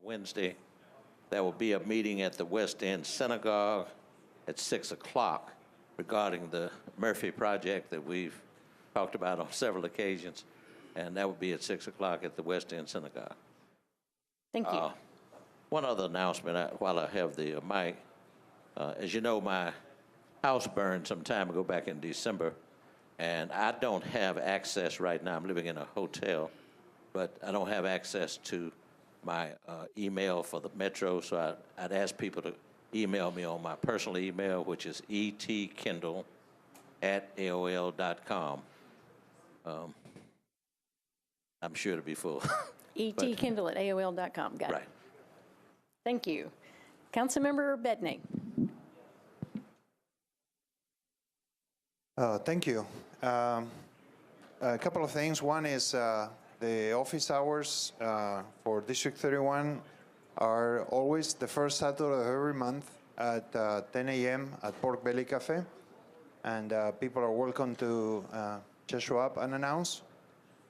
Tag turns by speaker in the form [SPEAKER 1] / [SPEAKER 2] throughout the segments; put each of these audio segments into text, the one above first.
[SPEAKER 1] Wednesday, there will be a meeting at the West End Synagogue at 6 o'clock regarding the Murphy project that we've talked about on several occasions, and that will be at 6 o'clock at the West End Synagogue.
[SPEAKER 2] Thank you.
[SPEAKER 1] One other announcement while I have the mic. As you know, my house burned some time ago back in December, and I don't have access right now. I'm living in a hotel, but I don't have access to my email for the Metro, so I'd ask people to email me on my personal email, which is etkindle@aol.com. I'm sure to be full.
[SPEAKER 2] etkindle@aol.com. Got it.
[SPEAKER 1] Right.
[SPEAKER 2] Thank you. Councilmember Bedney.
[SPEAKER 3] Thank you. A couple of things. One is the office hours for District 31 are always the first Saturday of every month at 10 a.m. at Pork Belly Cafe. And people are welcome to just show up and announce.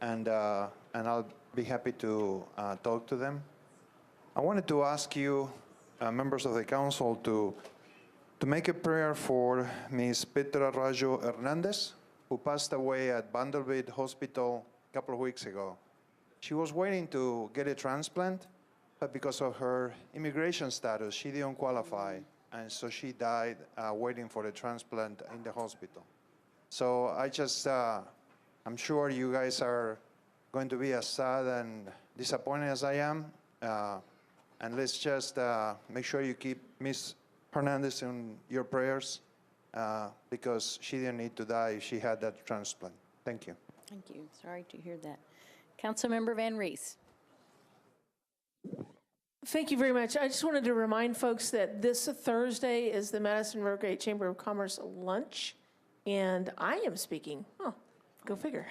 [SPEAKER 3] And I'll be happy to talk to them. I wanted to ask you, members of the council, to make a prayer for Ms. Petra Rajo Hernandez, who passed away at Vanderbilt Hospital a couple of weeks ago. She was waiting to get a transplant, but because of her immigration status, she didn't qualify, and so she died waiting for the transplant in the hospital. So I'm sure you guys are going to be as sad and disappointed as I am, and let's just make sure you keep Ms. Hernandez in your prayers because she didn't need to die if she had that transplant. Thank you.
[SPEAKER 2] Thank you. Sorry to hear that. Councilmember Van Rees.
[SPEAKER 4] Thank you very much. I just wanted to remind folks that this Thursday is the Madison Rivergate Chamber of Commerce lunch, and I am speaking. Oh, go figure.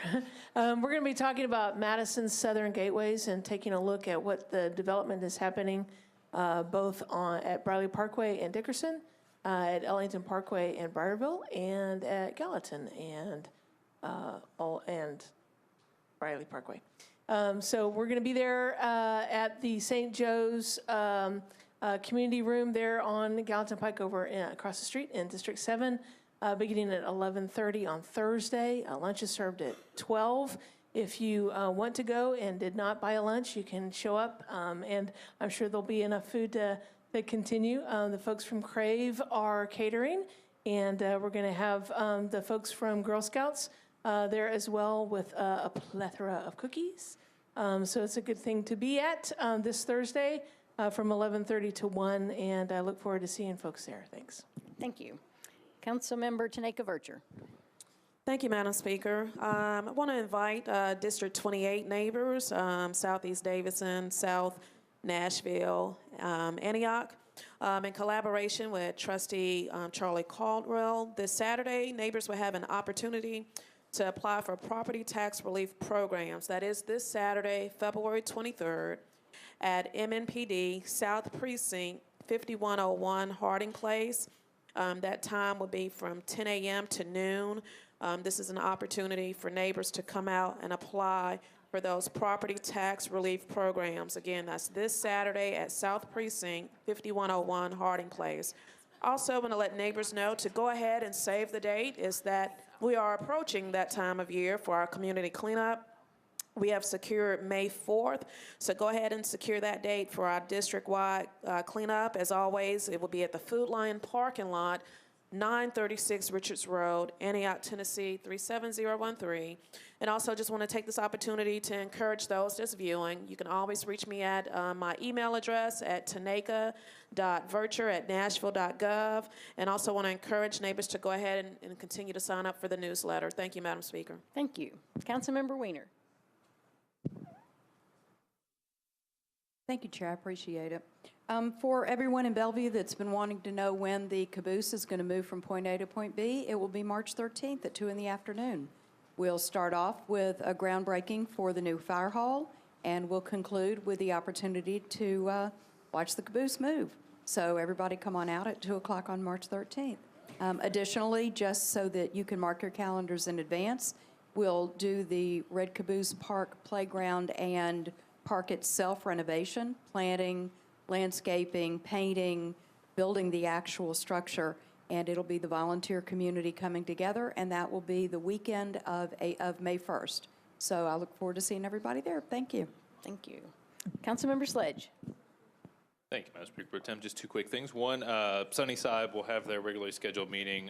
[SPEAKER 4] We're going to be talking about Madison's Southern Gateways and taking a look at what the development is happening both at Briley Parkway and Dickerson, at Ellington Parkway and Briarville, and at Gallatin and Briley Parkway. So we're going to be there at the St. Joe's community room there on Gallatin Pike over across the street in District 7, beginning at 11:30 on Thursday. Lunch is served at 12. If you want to go and did not buy a lunch, you can show up, and I'm sure there'll be enough food to continue. The folks from Crave are catering, and we're going to have the folks from Girl Scouts there as well with a plethora of cookies. So it's a good thing to be at this Thursday from 11:30 to 1, and I look forward to seeing folks there. Thanks.
[SPEAKER 2] Thank you. Councilmember Tanaka Vercher.
[SPEAKER 5] Thank you, Madam Speaker. I want to invite District 28 neighbors, Southeast Davidson, South Nashville, Antioch, in collaboration with Trustee Charlie Caldwell. This Saturday, neighbors will have an opportunity to apply for property tax relief programs. That is this Saturday, February 23rd, at MNPD South Precinct 5101 Harding Place. That time will be from 10 a.m. to noon. This is an opportunity for neighbors to come out and apply for those property tax relief programs. Again, that's this Saturday at South Precinct 5101 Harding Place. Also, want to let neighbors know to go ahead and save the date, is that we are approaching that time of year for our community cleanup. We have secured May 4th, so go ahead and secure that date for our district-wide cleanup. As always, it will be at the Food Lion parking lot, 936 Richards Road, Antioch, Tennessee, 37013. And also just want to take this opportunity to encourage those just viewing. You can always reach me at my email address at tanaka.vercher@nashville.gov. And also want to encourage neighbors to go ahead and continue to sign up for the newsletter. Thank you, Madam Speaker.
[SPEAKER 2] Thank you. Councilmember Weiner.
[SPEAKER 6] Thank you, Chair. I appreciate it. For everyone in Bellevue that's been wanting to know when the caboose is going to move from point A to point B, it will be March 13th at 2 in the afternoon. We'll start off with a groundbreaking for the new fire hall, and we'll conclude with the opportunity to watch the caboose move. So everybody come on out at 2 o'clock on March 13th. Additionally, just so that you can mark your calendars in advance, we'll do the Red Caboose Park Playground and park itself renovation, planting, landscaping, painting, building the actual structure, and it'll be the volunteer community coming together, and that will be the weekend of May 1st. So I look forward to seeing everybody there. Thank you.
[SPEAKER 2] Thank you. Councilmember Sledge.
[SPEAKER 7] Thank you, Madam Speaker Pro Tem. Just two quick things. One, Sunnyside will have their regularly scheduled meeting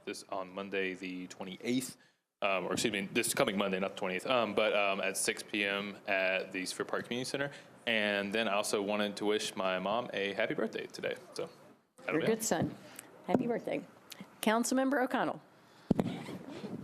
[SPEAKER 7] this on Monday, the 28th, or excuse me, this coming Monday, not the 20th, but at 6 p.m. at the Sphere Park Community Center. And then I also wanted to wish my mom a happy birthday today. So,
[SPEAKER 2] You're a good son. Happy birthday. Councilmember O'Connell.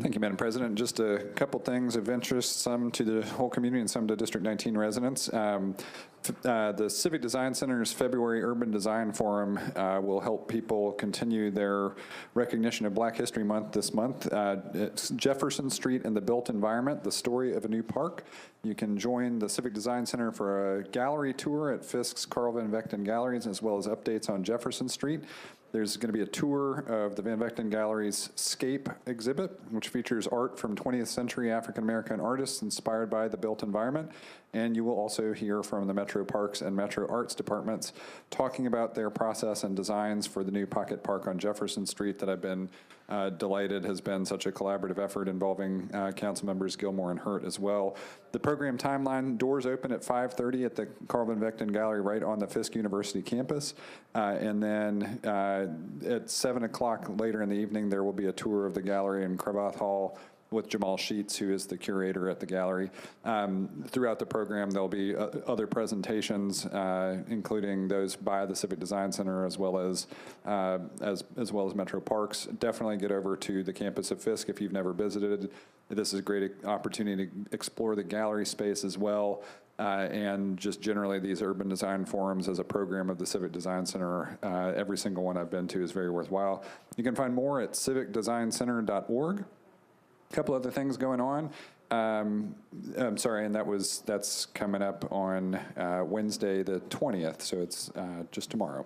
[SPEAKER 8] Thank you, Madam President. Just a couple things of interest, some to the whole community and some to District 19 residents. The Civic Design Center's February Urban Design Forum will help people continue their recognition of Black History Month this month. It's Jefferson Street and the Built Environment, the story of a new park. You can join the Civic Design Center for a gallery tour at Fisk's Carl Van Vechten Galleries, as well as updates on Jefferson Street. There's going to be a tour of the Van Vechten Gallery's Scape exhibit, which features art from 20th century African-American artists inspired by the built environment. And you will also hear from the Metro Parks and Metro Arts departments talking about their process and designs for the new pocket park on Jefferson Street that I've been delighted has been such a collaborative effort involving council members Gilmore and Hurt as well. The program timeline, doors open at 5:30 at the Carl Van Vechten Gallery right on the Fisk University campus. And then at 7 o'clock later in the evening, there will be a tour of the gallery in Cravath Hall with Jamal Sheets, who is the curator at the gallery. Throughout the program, there'll be other presentations, including those by the Civic Design Center, as well as Metro Parks. Definitely get over to the campus of Fisk if you've never visited. This is a great opportunity to explore the gallery space as well. And just generally these urban design forums as a program of the Civic Design Center. Every single one I've been to is very worthwhile. You can find more at civicdesigncenter.org. A couple other things going on. I'm sorry, and that's coming up on Wednesday the 20th, so it's just tomorrow.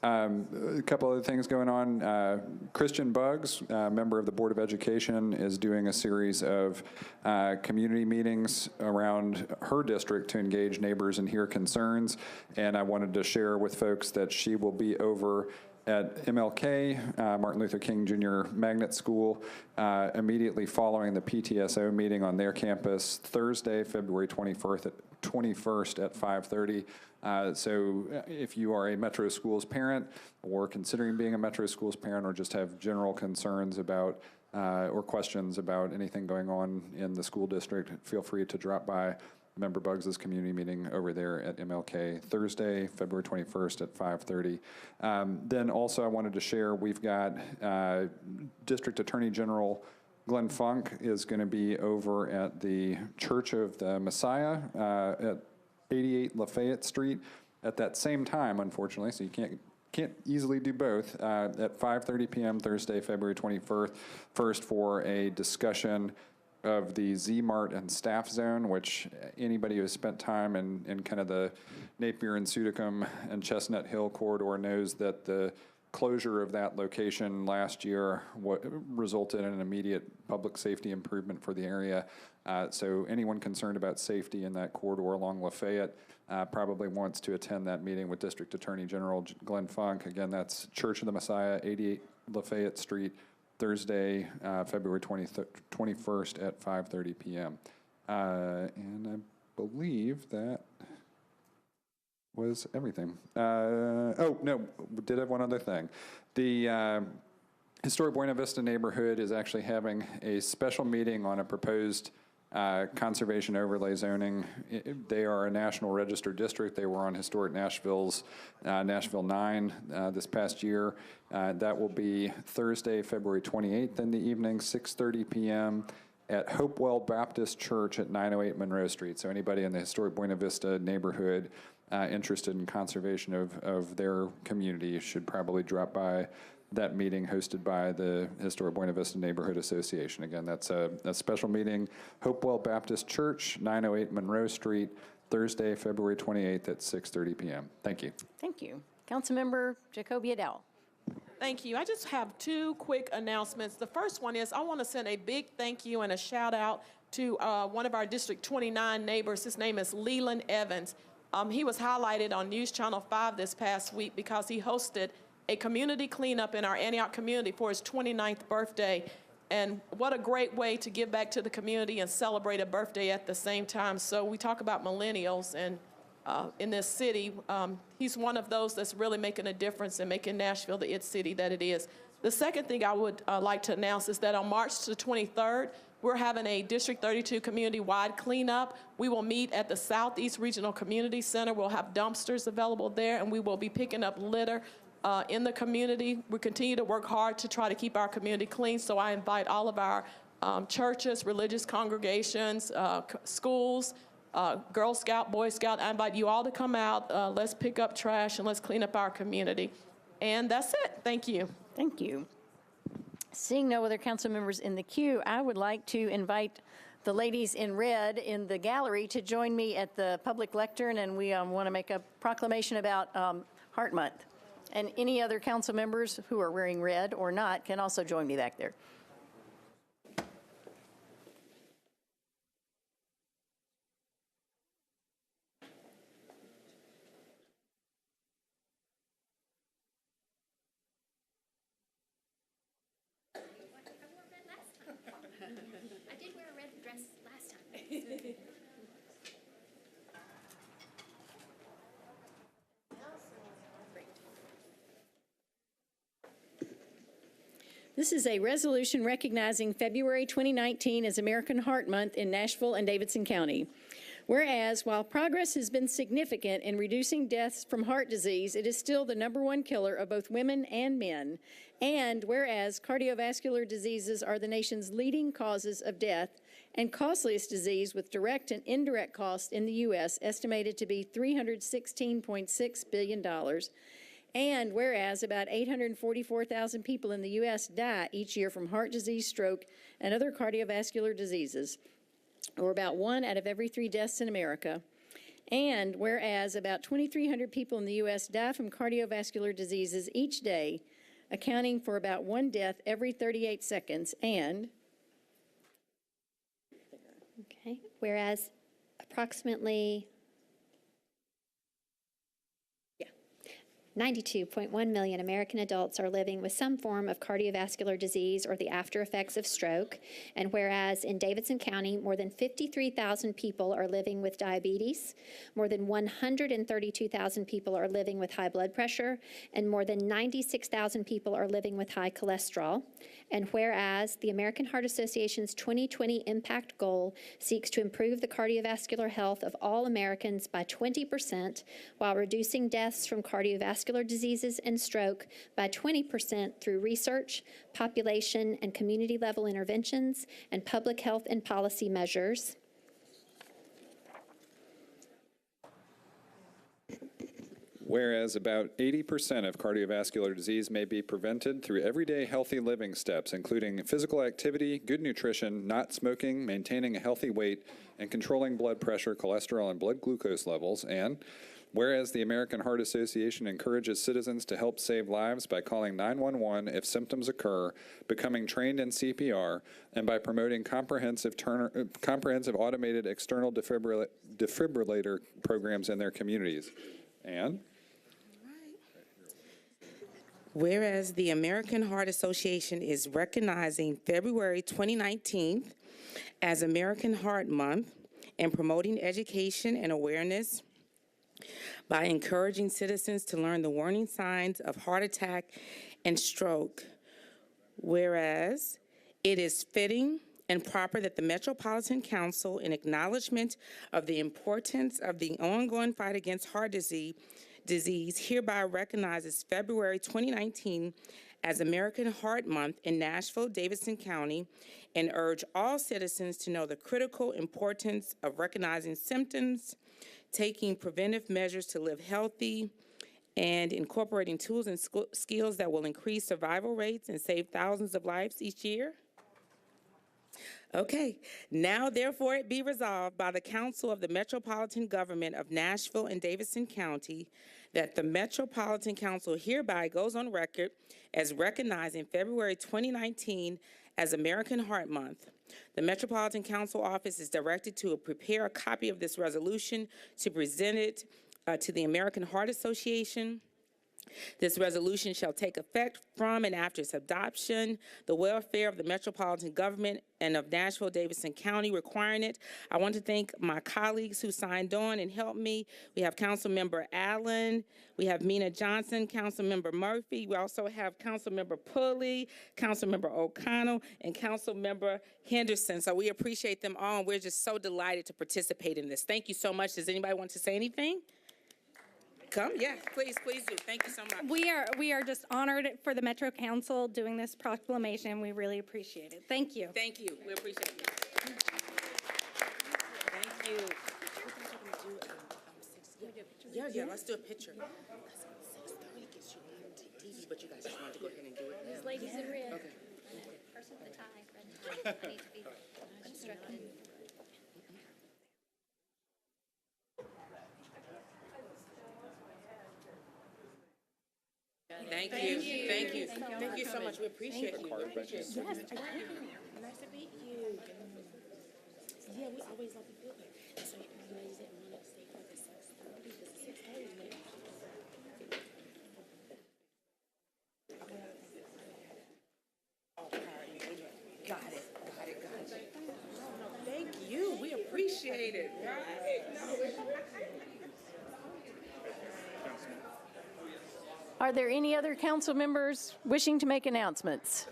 [SPEAKER 8] A couple other things going on. Christian Buggs, member of the Board of Education, is doing a series of community meetings around her district to engage neighbors and hear concerns, and I wanted to share with folks that she will be over at MLK, Martin Luther King Jr. Magnet School, immediately following the PTSO meeting on their campus Thursday, February 21st at 5:30. So if you are a Metro Schools parent or considering being a Metro Schools parent or just have general concerns about or questions about anything going on in the school district, feel free to drop by Member Buggs' community meeting over there at MLK Thursday, February 21st at 5:30. Then also I wanted to share, we've got District Attorney General Glenn Funk is going to be over at the Church of the Messiah at 88 Lafayette Street at that same time, unfortunately, so you can't easily do both, at 5:30 p.m. Thursday, February 21st for a discussion of the Z-Mart and staff zone, which anybody who has spent time in kind of the Napier and Sudicum and Chestnut Hill corridor knows that the closure of that location last year resulted in an immediate public safety improvement for the area. So anyone concerned about safety in that corridor along Lafayette probably wants to attend that meeting with District Attorney General Glenn Funk. Again, that's Church of the Messiah, 88 Lafayette Street, Thursday, February 21st at 5:30 p.m. And I believe that was everything. Oh, no, did have one other thing. The Historic Buena Vista neighborhood is actually having a special meeting on a proposed conservation overlay zoning. They are a National Register district. They were on Historic Nashville's Nashville 9 this past year. That will be Thursday, February 28th in the evening, 6:30 p.m. at Hopewell Baptist Church at 908 Monroe Street. So anybody in the Historic Buena Vista neighborhood interested in conservation of their community should probably drop by that meeting hosted by the Historic Buena Vista Neighborhood Association. Again, that's a special meeting, Hopewell Baptist Church, 908 Monroe Street, Thursday, February 28th at 6:30 p.m. Thank you.
[SPEAKER 2] Thank you. Councilmember Jacoby Adele.
[SPEAKER 9] Thank you. I just have two quick announcements. The first one is I want to send a big thank you and a shout out to one of our District 29 neighbors. His name is Leland Evans. He was highlighted on News Channel 5 this past week because he hosted a community cleanup in our Antioch community for his 29th birthday. And what a great way to give back to the community and celebrate a birthday at the same time. So we talk about millennials, and in this city, he's one of those that's really making a difference and making Nashville the it city that it is. The second thing I would like to announce is that on March the 23rd, we're having a District 32 community-wide cleanup. We will meet at the Southeast Regional Community Center. We'll have dumpsters available there, and we will be picking up litter in the community. We continue to work hard to try to keep our community clean, so I invite all of our churches, religious congregations, schools, Girl Scout, Boy Scout. I invite you all to come out. Let's pick up trash and let's clean up our community. And that's it. Thank you.
[SPEAKER 2] Thank you. Seeing no other council members in the queue, I would like to invite the ladies in red in the gallery to join me at the public lectern, and we want to make a proclamation about Heart Month. And any other council members who are wearing red or not can also join me back there.
[SPEAKER 10] I did wear a red dress last time.
[SPEAKER 2] This is a resolution recognizing February 2019 as American Heart Month in Nashville and Davidson County. Whereas, while progress has been significant in reducing deaths from heart disease, it is still the #1 killer of both women and men. And whereas cardiovascular diseases are the nation's leading causes of death and costliest disease with direct and indirect costs in the U.S. estimated to be $316.6 billion. And whereas about 844,000 people in the U.S. die each year from heart disease, stroke, and other cardiovascular diseases, or about 1 out of every 3 deaths in America. And whereas about 2,300 people in the U.S. die from cardiovascular diseases each day, accounting for about 1 death every 38 seconds. And
[SPEAKER 10] Okay, whereas approximately 92.1 million American adults are living with some form of cardiovascular disease or the after effects of stroke. And whereas in Davidson County, more than 53,000 people are living with diabetes, more than 132,000 people are living with high blood pressure, and more than 96,000 people are living with high cholesterol. And whereas the American Heart Association's 2020 impact goal seeks to improve the cardiovascular health of all Americans by 20% while reducing deaths from cardiovascular diseases and stroke by 20% through research, population and community level interventions, and public health and policy measures.
[SPEAKER 8] Whereas about 80% of cardiovascular disease may be prevented through everyday healthy living steps, including physical activity, good nutrition, not smoking, maintaining a healthy weight, and controlling blood pressure, cholesterol, and blood glucose levels. And whereas the American Heart Association encourages citizens to help save lives by calling 911 if symptoms occur, becoming trained in CPR, and by promoting comprehensive automated external defibrillator programs in their communities. And
[SPEAKER 11] whereas the American Heart Association is recognizing February 2019 as American Heart Month and promoting education and awareness by encouraging citizens to learn the warning signs of heart attack and stroke. Whereas it is fitting and proper that the Metropolitan Council, in acknowledgement of the importance of the ongoing fight against heart disease, hereby recognizes February 2019 as American Heart Month in Nashville, Davidson County, and urge all citizens to know the critical importance of recognizing symptoms, taking preventive measures to live healthy, and incorporating tools and skills that will increase survival rates and save thousands of lives each year. Okay, now therefore it be resolved by the Council of the Metropolitan Government of Nashville and Davidson County that the Metropolitan Council hereby goes on record as recognizing February 2019 as American Heart Month. The Metropolitan Council Office is directed to prepare a copy of this resolution to present it to the American Heart Association. This resolution shall take effect from and after its adoption, the welfare of the metropolitan government and of Nashville-Davidson County requiring it. I want to thank my colleagues who signed on and helped me. We have Councilmember Allen, we have Mina Johnson, Councilmember Murphy. We also have Councilmember Pulley, Councilmember O'Connell, and Councilmember Henderson. So we appreciate them all, and we're just so delighted to participate in this. Thank you so much. Does anybody want to say anything? Come, yeah, please do. Thank you so much.
[SPEAKER 12] We are just honored for the Metro Council doing this proclamation. We really appreciate it. Thank you.
[SPEAKER 11] Thank you. We appreciate it. Thank you. Yeah, let's do a picture. 6:30 gets you on TV, but you guys just wanted to go ahead and do it now.
[SPEAKER 2] These ladies in red.
[SPEAKER 11] Okay.
[SPEAKER 10] Person with the tie, red tie. I need to be instructed.
[SPEAKER 11] Thank you. Thank you so much. We appreciate you. Yes. Nice to meet you. Yeah, we always love to do it. So you guys didn't want to stay for the 6:30 because the 6:30 is late. Got it. Thank you. We appreciate it. Right?
[SPEAKER 2] Are there any other council members wishing to make announcements?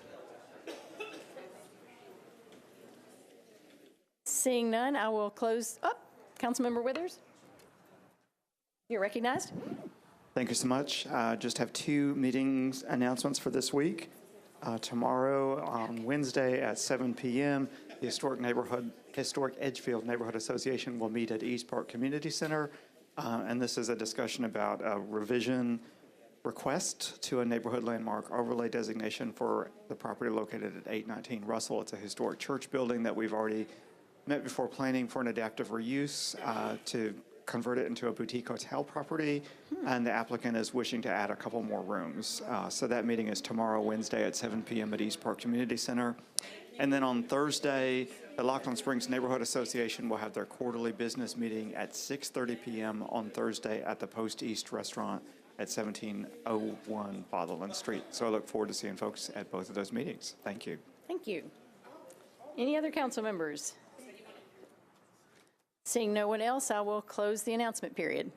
[SPEAKER 2] Seeing none, I will close. Oh, Councilmember Withers, you're recognized.
[SPEAKER 13] Thank you so much. Just have two meetings announcements for this week. Tomorrow on Wednesday at 7 p.m., the Historic Edgefield Neighborhood Association will meet at East Park Community Center, and this is a discussion about a revision request to a neighborhood landmark overlay designation for the property located at 819 Russell. It's a historic church building that we've already met before planning for an adaptive reuse to convert it into a boutique hotel property, and the applicant is wishing to add a couple more rooms. So that meeting is tomorrow, Wednesday at 7 p.m. at East Park Community Center. And then on Thursday, the Lockland Springs Neighborhood Association will have their quarterly business meeting at 6:30 p.m. on Thursday at the Post East Restaurant at 1701 Fatherland Street. So I look forward to seeing folks at both of those meetings. Thank you.
[SPEAKER 2] Thank you. Any other council members? Seeing no one else, I will close the announcement period.